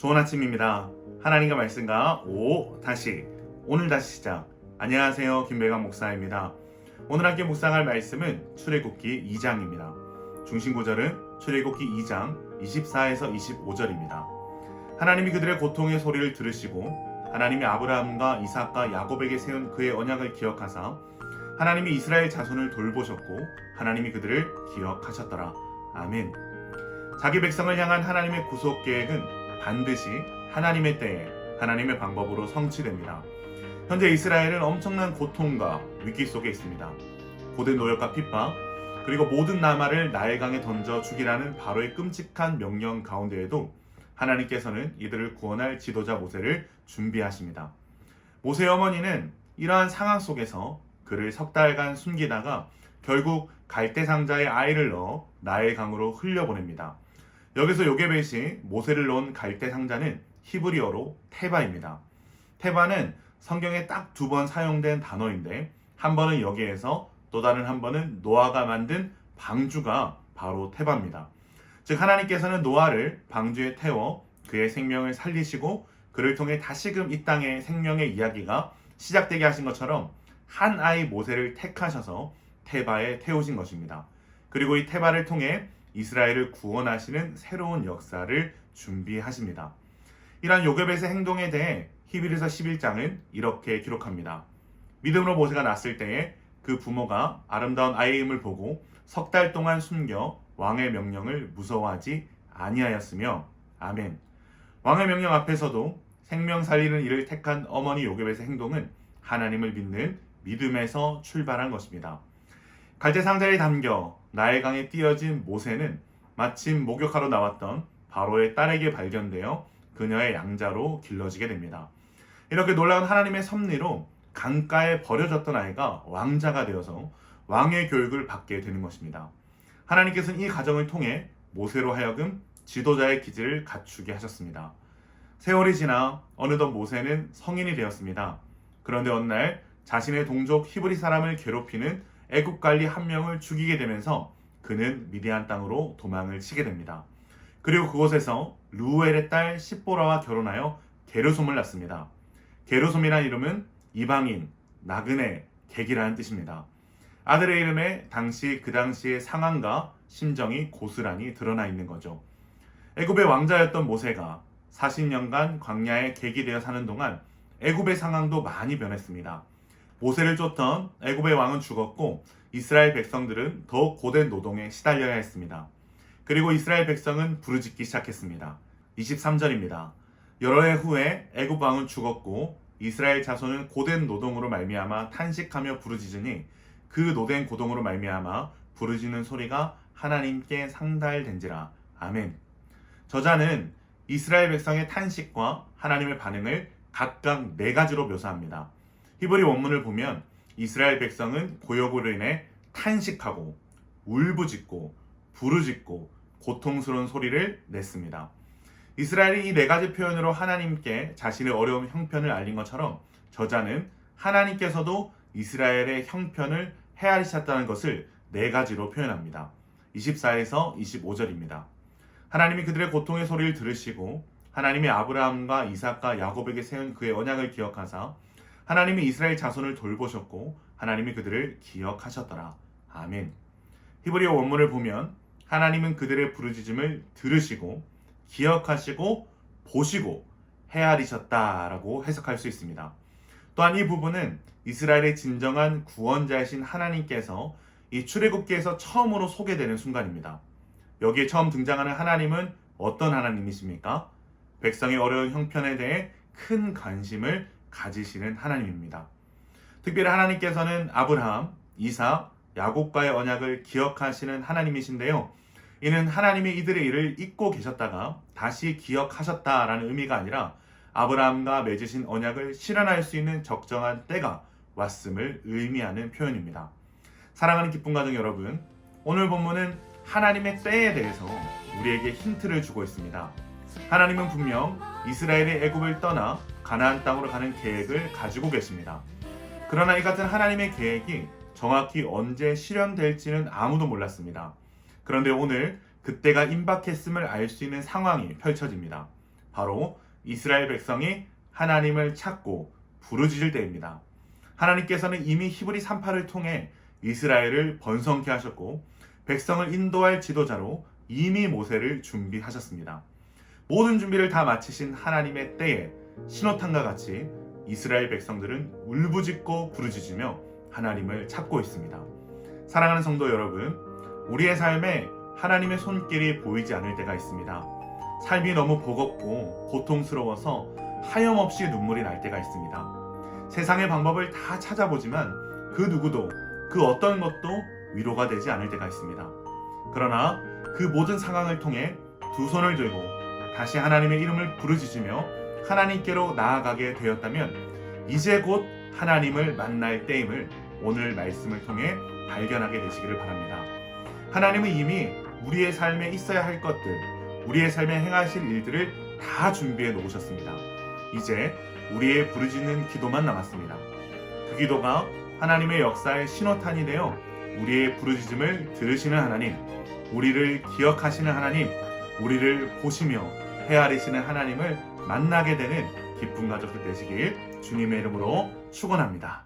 좋은 아침입니다. 하나님과 말씀과 오늘 다시 시작. 안녕하세요, 김배관 목사입니다. 오늘 함께 묵상할 말씀은 출애굽기 2장입니다. 중심 구절은 출애굽기 2장 24에서 25절입니다. 하나님이 그들의 고통의 소리를 들으시고 하나님이 아브라함과 이삭과 야곱에게 세운 그의 언약을 기억하사 하나님이 이스라엘 자손을 돌보셨고 하나님이 그들을 기억하셨더라. 아멘. 자기 백성을 향한 하나님의 구속 계획은 반드시 하나님의 때에 하나님의 방법으로 성취됩니다. 현재 이스라엘은 엄청난 고통과 위기 속에 있습니다. 고된 노역과 핍박, 그리고 모든 나라를 나일강에 던져 죽이라는 바로의 끔찍한 명령 가운데에도 하나님께서는 이들을 구원할 지도자 모세를 준비하십니다. 모세의 어머니는 이러한 상황 속에서 그를 석 달간 숨기다가 결국 갈대 상자에 아이를 넣어 나일강으로 흘려보냅니다. 여기서 요게벳이 모세를 넣은 갈대 상자는 히브리어로 테바입니다. 테바는 성경에 딱 2번 사용된 단어인데 한 번은 여기에서 또 다른 한 번은 노아가 만든 방주가 바로 테바입니다. 즉 하나님께서는 노아를 방주에 태워 그의 생명을 살리시고 그를 통해 다시금 이 땅의 생명의 이야기가 시작되게 하신 것처럼 한 아이 모세를 택하셔서 테바에 태우신 것입니다. 그리고 이 테바를 통해 이스라엘을 구원하시는 새로운 역사를 준비하십니다. 이러한 요게벳의 행동에 대해 히브리서 11장은 이렇게 기록합니다. 믿음으로 모세가 낳았을 때에 그 부모가 아름다운 아이임을 보고 석 달 동안 숨겨 왕의 명령을 무서워하지 아니하였으며 아멘. 왕의 명령 앞에서도 생명 살리는 일을 택한 어머니 요게벳의 행동은 하나님을 믿는 믿음에서 출발한 것입니다. 갈대 상자에 담겨 나일강에 띄어진 모세는 마침 목욕하러 나왔던 바로의 딸에게 발견되어 그녀의 양자로 길러지게 됩니다. 이렇게 놀라운 하나님의 섭리로 강가에 버려졌던 아이가 왕자가 되어서 왕의 교육을 받게 되는 것입니다. 하나님께서는 이 과정을 통해 모세로 하여금 지도자의 기질을 갖추게 하셨습니다. 세월이 지나 어느덧 모세는 성인이 되었습니다. 그런데 어느 날 자신의 동족 히브리 사람을 괴롭히는 애굽 관리 한 명을 죽이게 되면서 그는 미디안 땅으로 도망을 치게 됩니다. 그리고 그곳에서 르우엘의 딸 십보라와 결혼하여 게르솜을 낳습니다. 게르솜이라는 이름은 이방인, 나그네, 객이라는 뜻입니다. 아들의 이름에 그 당시의 상황과 심정이 고스란히 드러나 있는 거죠. 애굽의 왕자였던 모세가 40년간 광야에 객이 되어 사는 동안 애굽의 상황도 많이 변했습니다. 모세를 쫓던 애굽의 왕은 죽었고 이스라엘 백성들은 더욱 고된 노동에 시달려야 했습니다. 그리고 이스라엘 백성은 부르짖기 시작했습니다. 23절입니다. 여러 해 후에 애굽 왕은 죽었고 이스라엘 자손은 고된 노동으로 말미암아 탄식하며 부르짖으니 그 노된 고동으로 말미암아 부르짖는 소리가 하나님께 상달된지라. 아멘. 저자는 이스라엘 백성의 탄식과 하나님의 반응을 각각 4가지로 묘사합니다. 히브리 원문을 보면 이스라엘 백성은 고역으로 인해 탄식하고 울부짖고 부르짖고 고통스러운 소리를 냈습니다. 이스라엘이 이 4가지 표현으로 하나님께 자신의 어려움 형편을 알린 것처럼 저자는 하나님께서도 이스라엘의 형편을 헤아리셨다는 것을 4가지로 표현합니다. 24에서 25절입니다. 하나님이 그들의 고통의 소리를 들으시고 하나님이 아브라함과 이삭과 야곱에게 세운 그의 언약을 기억하사 하나님이 이스라엘 자손을 돌보셨고 하나님이 그들을 기억하셨더라. 아멘. 히브리어 원문을 보면 하나님은 그들의 부르짖음을 들으시고 기억하시고 보시고 헤아리셨다라고 해석할 수 있습니다. 또한 이 부분은 이스라엘의 진정한 구원자이신 하나님께서 이 출애굽기에서 처음으로 소개되는 순간입니다. 여기에 처음 등장하는 하나님은 어떤 하나님이십니까? 백성의 어려운 형편에 대해 큰 관심을 가지시는 하나님입니다. 특별히 하나님께서는 아브라함, 이삭, 야곱과의 언약을 기억하시는 하나님이신데요. 이는 하나님이 이들의 일을 잊고 계셨다가 다시 기억하셨다라는 의미가 아니라 아브라함과 맺으신 언약을 실현할 수 있는 적정한 때가 왔음을 의미하는 표현입니다. 사랑하는 기쁨 가정 여러분, 오늘 본문은 하나님의 때에 대해서 우리에게 힌트를 주고 있습니다. 하나님은 분명 이스라엘이 애굽을 떠나 가나안 땅으로 가는 계획을 가지고 계십니다. 그러나 이 같은 하나님의 계획이 정확히 언제 실현될지는 아무도 몰랐습니다. 그런데 오늘 그때가 임박했음을 알 수 있는 상황이 펼쳐집니다. 바로 이스라엘 백성이 하나님을 찾고 부르짖을 때입니다. 하나님께서는 이미 히브리 3파를 통해 이스라엘을 번성케 하셨고 백성을 인도할 지도자로 이미 모세를 준비하셨습니다. 모든 준비를 다 마치신 하나님의 때에 신호탄과 같이 이스라엘 백성들은 울부짖고 부르짖으며 하나님을 찾고 있습니다. 사랑하는 성도 여러분, 우리의 삶에 하나님의 손길이 보이지 않을 때가 있습니다. 삶이 너무 버겁고 고통스러워서 하염없이 눈물이 날 때가 있습니다. 세상의 방법을 다 찾아보지만 그 누구도 그 어떤 것도 위로가 되지 않을 때가 있습니다. 그러나 그 모든 상황을 통해 두 손을 들고 다시 하나님의 이름을 부르짖으며 하나님께로 나아가게 되었다면 이제 곧 하나님을 만날 때임을 오늘 말씀을 통해 발견하게 되시기를 바랍니다. 하나님은 이미 우리의 삶에 있어야 할 것들, 우리의 삶에 행하실 일들을 다 준비해 놓으셨습니다. 이제 우리의 부르짖는 기도만 남았습니다. 그 기도가 하나님의 역사의 신호탄이 되어 우리의 부르짖음을 들으시는 하나님, 우리를 기억하시는 하나님, 우리를 보시며 헤아리시는 하나님을 만나게 되는 기쁜 가족들 되시길 주님의 이름으로 축원합니다.